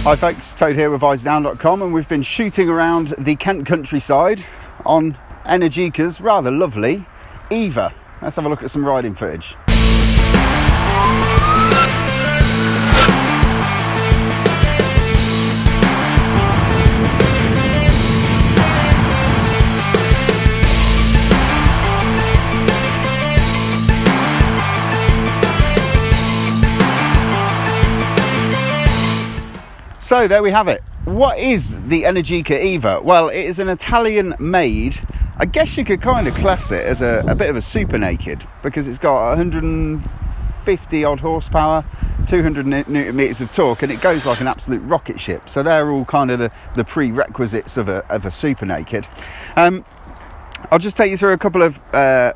Hi folks, Toad here with Visordown.com, and we've been shooting around the Kent countryside on Energica's rather lovely Eva. Let's have a look at some riding footage. So there we have it. What is the Energica Eva? Well, it is an Italian made, I guess you could kind of class it as a bit of a super naked, because it's got 150 odd horsepower, 200 newton meters of torque, and it goes like an absolute rocket ship. So they're all kind of the prerequisites of a super naked. I'll just take you through a couple of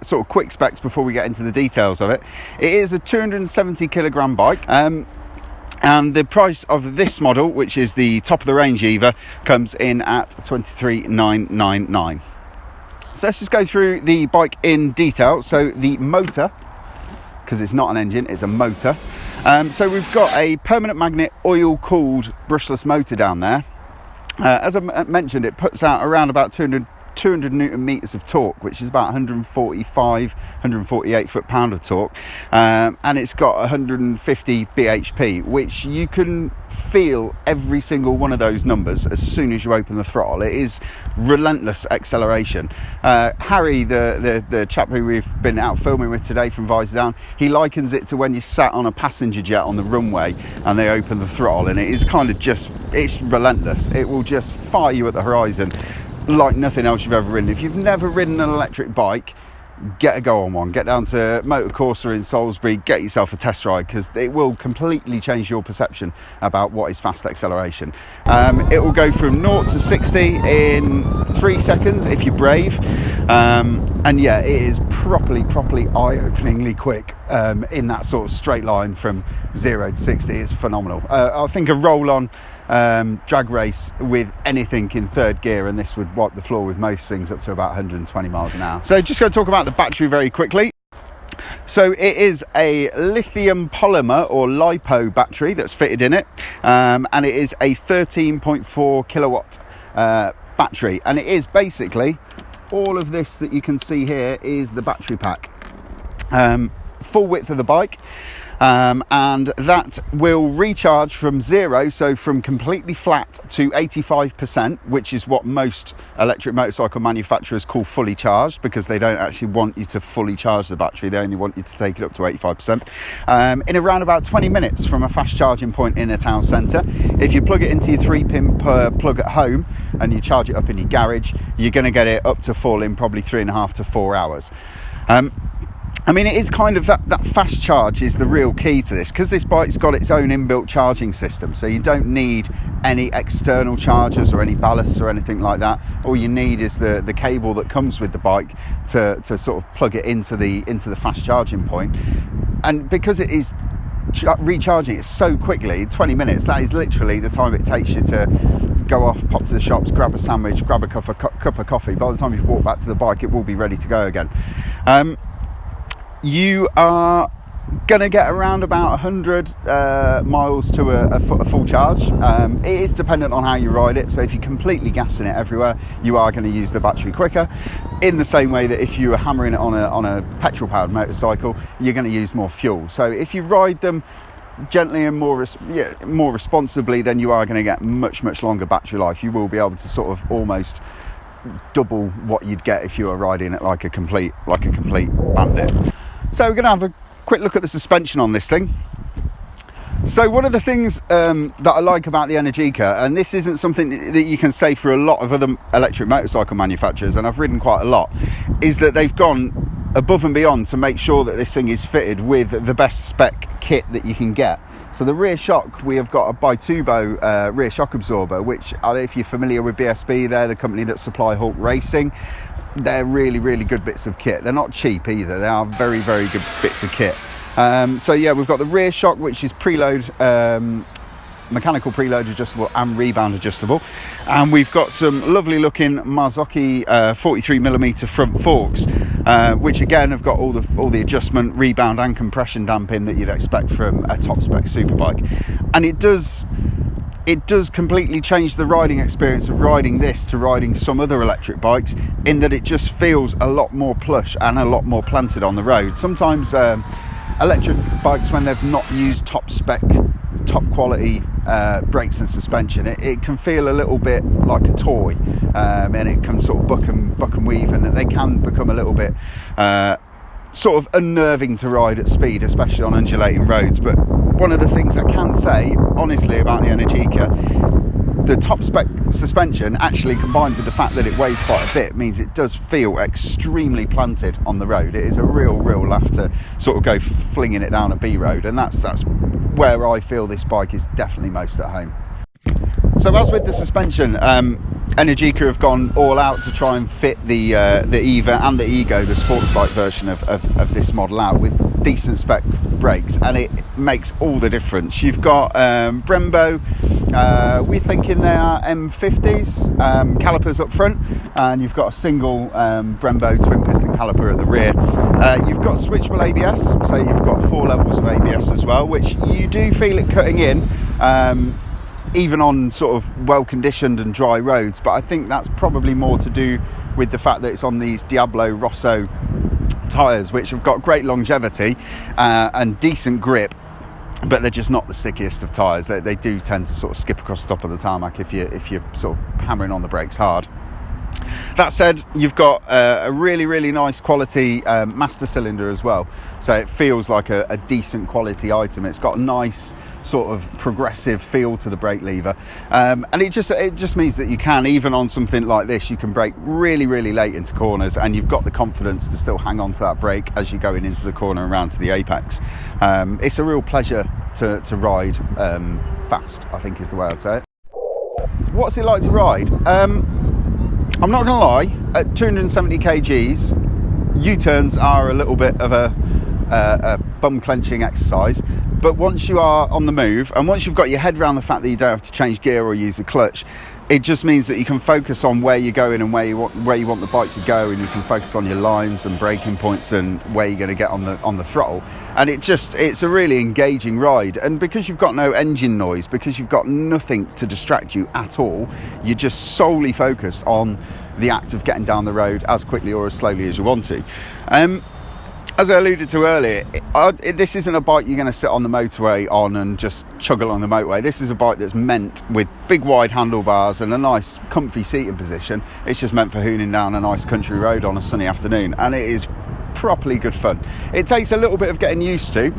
sort of quick specs before we get into the details of it. It is a 270 kilogram bike. And the price of this model, which is the top of the range Eva, comes in at $23,999. So let's just go through the bike in detail. So the motor, because it's not an engine, it's a motor. So we've got a permanent magnet oil-cooled brushless motor down there. As I mentioned, it puts out around about 200 newton meters of torque, which is about 148 foot-pound of torque, and it's got 150 bhp, which you can feel every single one of those numbers as soon as you open the throttle. It is relentless acceleration. Harry, the chap who we've been out filming with today from Visordown, he likens it to when you sat on a passenger jet on the runway and they open the throttle, and it is kind of just, it's relentless. It will just fire you at the horizon like nothing else you've ever ridden. If you've never ridden an electric bike, get a go on one. Get down to Motor Corsa in Salisbury, get yourself a test ride, because it will completely change your perception about what is fast acceleration. It will go from 0 to 60 in 3 seconds if you're brave, and yeah, it is properly eye-openingly quick in that sort of straight line from 0 to 60. It's phenomenal. I think a roll-on drag race with anything in third gear, and this would wipe the floor with most things up to about 120 miles an hour. So just going to talk about the battery very quickly. So it is a lithium polymer or LiPo battery that's fitted in it, and it is a 13.4 kilowatt battery, and it is basically all of this that you can see here is the battery pack, full width of the bike. And that will recharge from 0, so from completely flat to 85%, which is what most electric motorcycle manufacturers call fully charged, because they don't actually want you to fully charge the battery, they only want you to take it up to 85%, in around about 20 minutes from a fast charging point in a town centre. If you plug it into your 3-pin plug at home and you charge it up in your garage, you're going to get it up to full in probably 3.5 to 4 hours. I mean, it is kind of that fast charge is the real key to this, because this bike's got its own inbuilt charging system, so you don't need any external chargers or any ballasts or anything like that. All you need is the cable that comes with the bike to sort of plug it into the fast charging point. And because it is recharging it so quickly, 20 minutes, that is literally the time it takes you to go off, pop to the shops, grab a sandwich, grab a cup of coffee. By the time you've walked back to the bike, it will be ready to go again. You are going to get around about 100 miles to a full charge. It is dependent on how you ride it, so if you're completely gassing it everywhere, you are going to use the battery quicker, in the same way that if you were hammering it on a petrol powered motorcycle, you're going to use more fuel. So if you ride them gently and more responsibly, then you are going to get much longer battery life. You will be able to sort of almost double what you'd get if you were riding it like a complete bandit. So we're going to have a quick look at the suspension on this thing. So one of the things that I like about the Energica, and this isn't something that you can say for a lot of other electric motorcycle manufacturers, and I've ridden quite a lot, is that they've gone above and beyond to make sure that this thing is fitted with the best spec kit that you can get. So the rear shock, we have got a Bitubo rear shock absorber, which, if you're familiar with BSB, they're the company that supply Hulk Racing. They're really good bits of kit. They're not cheap either. They are very good bits of kit. So yeah, we've got the rear shock, which is preload, mechanical preload adjustable and rebound adjustable, and we've got some lovely looking Marzocchi 43mm front forks, which again have got all the adjustment, rebound and compression damping that you'd expect from a top spec superbike. And it it does completely change the riding experience of riding this to riding some other electric bikes, in that it just feels a lot more plush and a lot more planted on the road. Sometimes electric bikes, when they've not used top spec, top quality brakes and suspension, it can feel a little bit like a toy, and it can sort of buck and weave, and they can become a little bit sort of unnerving to ride at speed, especially on undulating roads. But one of the things I can say honestly about the Energica, the top spec suspension, actually combined with the fact that it weighs quite a bit, means it does feel extremely planted on the road. It is a real laugh to sort of go flinging it down a B road, and that's where I feel this bike is definitely most at home. So as with the suspension, Energica have gone all out to try and fit the Eva and the Ego, the sports bike version of this model, out with decent spec brakes, and it makes all the difference. You've got Brembo, we're thinking they are M50s, calipers up front, and you've got a single Brembo twin piston caliper at the rear. You've got switchable ABS, so you've got 4 levels of ABS as well, which you do feel it cutting in, even on sort of well-conditioned and dry roads. But I think that's probably more to do with the fact that it's on these Diablo Rosso tyres, which have got great longevity and decent grip, but they're just not the stickiest of tyres. They do tend to sort of skip across the top of the tarmac if you're sort of hammering on the brakes hard. That said, you've got a really nice quality master cylinder as well, so it feels like a decent quality item. It's got a nice sort of progressive feel to the brake lever, and it just means that you can, even on something like this, you can brake really late into corners, and you've got the confidence to still hang on to that brake as you're going into the corner and round to the apex. It's a real pleasure to ride fast, I think is the way I'd say it. What's it like to ride? I'm not going to lie, at 270 kgs, U-turns are a little bit of a bum-clenching exercise, but once you are on the move, and once you've got your head around the fact that you don't have to change gear or use a clutch, it just means that you can focus on where you're going and where you want the bike to go, and you can focus on your lines and braking points and where you're going to get on the throttle. And it's a really engaging ride, and because you've got no engine noise, because you've got nothing to distract you at all, you're just solely focused on the act of getting down the road as quickly or as slowly as you want to. As I alluded to earlier, this isn't a bike you're going to sit on the motorway on and just chug along the motorway. This is a bike that's meant with big wide handlebars and a nice comfy seating position. It's just meant for hooning down a nice country road on a sunny afternoon, and it is properly good fun. It takes a little bit of getting used to.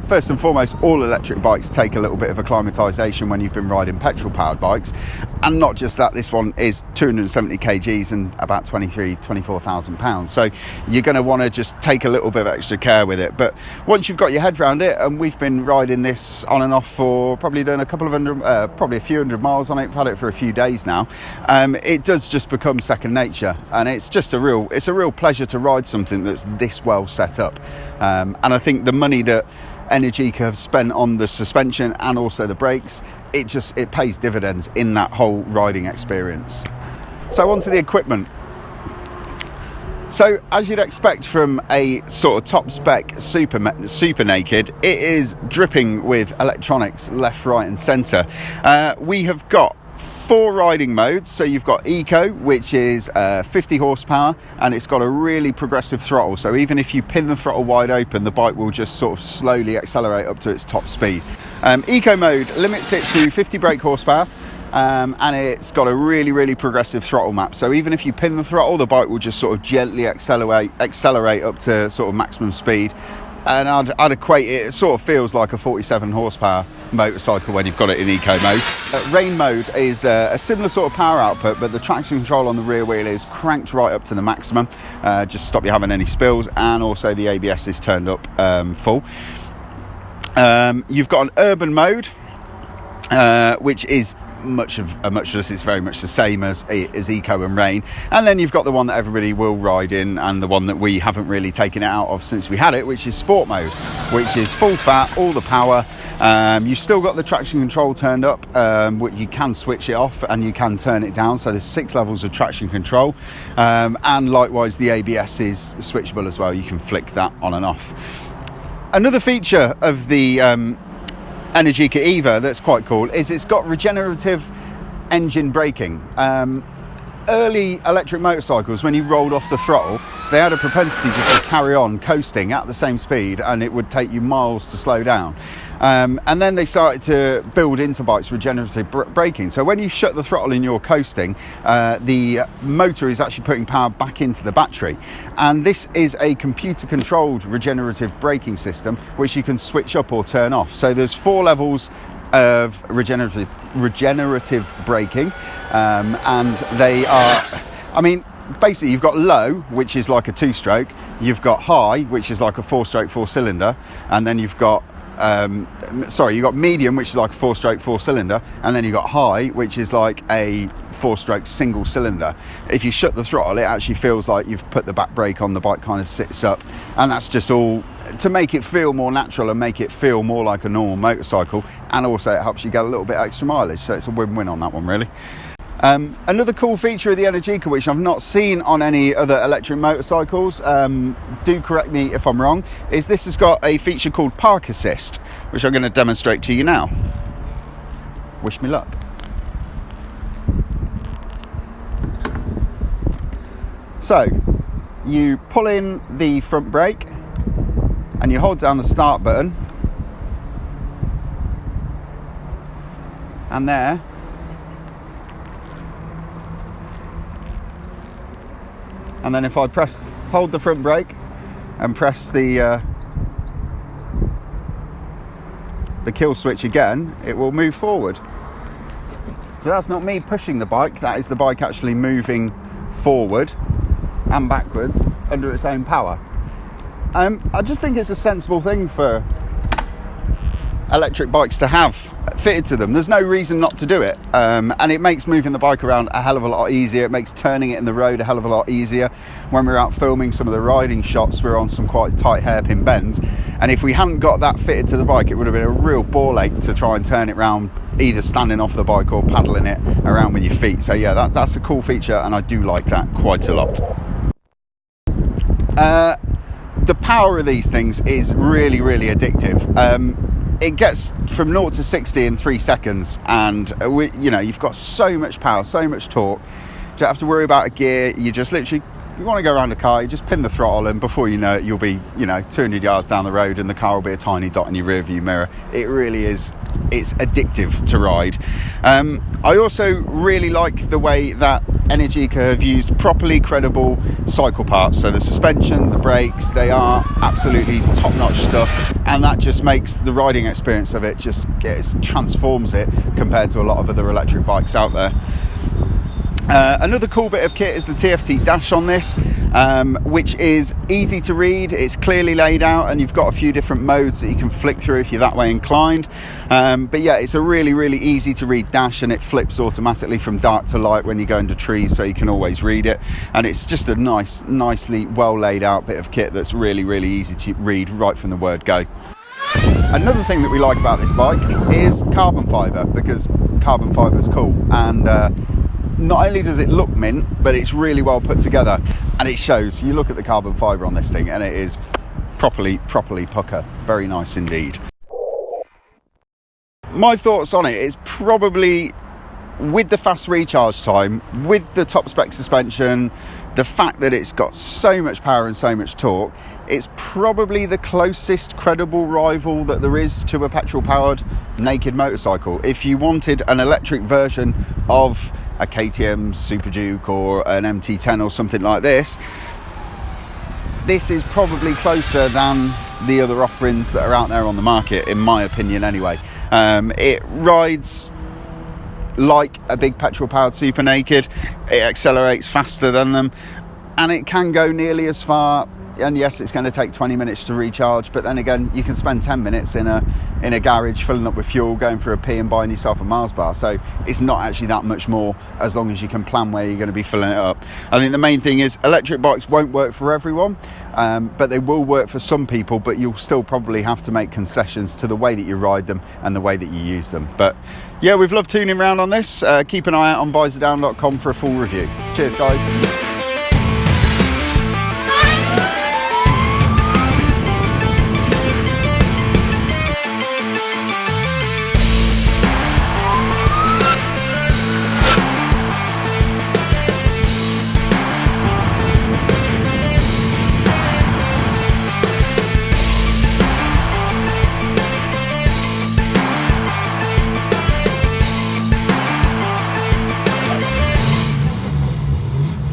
First and foremost, all electric bikes take a little bit of acclimatisation when you've been riding petrol powered bikes, and not just that, this one is 270 kgs and about 24,000 pounds, so you're going to want to just take a little bit of extra care with it. But once you've got your head around it, and we've been riding this on and off for probably doing probably a few hundred miles on it, we've had it for a few days now, it does just become second nature, and it's a real pleasure to ride something that's this well set up. And I think the money that Energica have spent on the suspension and also the brakes, it pays dividends in that whole riding experience. So onto the equipment. So as you'd expect from a sort of top spec super naked, it is dripping with electronics left, right and centre. We have got 4 riding modes. So you've got Eco, which is 50 horsepower, and it's got a really progressive throttle, so even if you pin the throttle wide open, the bike will just sort of slowly accelerate up to its top speed. Eco mode limits it to 50 brake horsepower, and it's got a really progressive throttle map, so even if you pin the throttle, the bike will just sort of gently accelerate up to sort of maximum speed. And I'd equate it sort of feels like a 47 horsepower motorcycle when you've got it in eco mode. Rain mode is a similar sort of power output, but the traction control on the rear wheel is cranked right up to the maximum, just to stop you having any spills, and also the ABS is turned up full. You've got an urban mode, which is it's very much the same as Eco and Rain, and then you've got the one that everybody will ride in, and the one that we haven't really taken it out of since we had it, which is Sport mode, which is full fat, all the power. You've still got the traction control turned up, which you can switch it off and you can turn it down, so there's 6 levels of traction control, and likewise the ABS is switchable as well. You can flick that on and off. Another feature of the Energica Eva that's quite cool is it's got regenerative engine braking. Early electric motorcycles, when you rolled off the throttle, they had a propensity just to carry on coasting at the same speed, and it would take you miles to slow down. And then they started to build into bikes regenerative braking. So when you shut the throttle and you're coasting, the motor is actually putting power back into the battery. And this is a computer-controlled regenerative braking system, which you can switch up or turn off. So there's 4 levels of regenerative braking, and they are, I mean, basically you've got low, which is like a 2-stroke, you've got high, which is like a 4-stroke 4-cylinder, and then you've got you've got medium, which is like a 4-stroke 4-cylinder, and then you've got high, which is like a 4-stroke single cylinder. If you shut the throttle, it actually feels like you've put the back brake on, the bike kind of sits up, and that's just all to make it feel more natural and make it feel more like a normal motorcycle, and also it helps you get a little bit extra mileage, so it's a win-win on that one, really. Another cool feature of the Energica, which I've not seen on any other electric motorcycles, do correct me if I'm wrong, is this has got a feature called Park Assist, which I'm going to demonstrate to you now. Wish me luck. So, you pull in the front brake and you hold down the start button, and there, and then if I hold the front brake and press the kill switch again, it will move forward. So that's not me pushing the bike, that is the bike actually moving forward and backwards under its own power. I just think it's a sensible thing for electric bikes to have fitted to them. There's no reason not to do it, and it makes moving the bike around a hell of a lot easier. It makes turning it in the road a hell of a lot easier. When we're out filming some of the riding shots, we're on some quite tight hairpin bends, and if we hadn't got that fitted to the bike, it would have been a real ball ache to try and turn it around, either standing off the bike or paddling it around with your feet. So yeah, that's a cool feature, and I do like that quite a lot. The power of these things is really, really addictive. It gets from 0 to 60 in 3 seconds, and you've got so much power, so much torque. You don't have to worry about a gear. You just literally, you want to go around a car, you just pin the throttle, and before you know it, you'll be 200 yards down the road, and the car will be a tiny dot in your rear view mirror. It really is, it's addictive to ride. I also really like the way that Energica have used properly credible cycle parts. So the suspension, the brakes, they are absolutely top-notch stuff, and that just makes the riding experience of it transforms it compared to a lot of other electric bikes out there. Another cool bit of kit is the TFT dash on this, which is easy to read. It's clearly laid out, and you've got a few different modes that you can flick through if you're that way inclined. But yeah, it's a really, really easy to read dash, and it flips automatically from dark to light when you go into trees, so you can always read it. And it's just a nicely well laid out bit of kit that's really, really easy to read right from the word go. Another thing that we like about this bike is carbon fibre, because carbon fibre is cool, and not only does it look mint, but it's really well put together, and it shows. You look at the carbon fibre on this thing, and it is properly pucker. Very nice indeed. My thoughts on it is probably, with the fast recharge time, with the top spec suspension, the fact that it's got so much power and so much torque, it's probably the closest credible rival that there is to a petrol powered naked motorcycle. If you wanted an electric version of a KTM Super Duke or an MT10 or something like this, this is probably closer than the other offerings that are out there on the market, in my opinion anyway. It rides like a big petrol powered super naked, it accelerates faster than them, and it can go nearly as far. And yes, it's going to take 20 minutes to recharge, but then again, you can spend 10 minutes in a garage filling up with fuel, going for a pee and buying yourself a Mars bar. So it's not actually that much more, as long as you can plan where you're going to be filling it up. I think the main thing is electric bikes won't work for everyone, but they will work for some people, but you'll still probably have to make concessions to the way that you ride them and the way that you use them. But yeah, we've loved tuning around on this. Keep an eye out on Visordown.com for a full review. Cheers guys.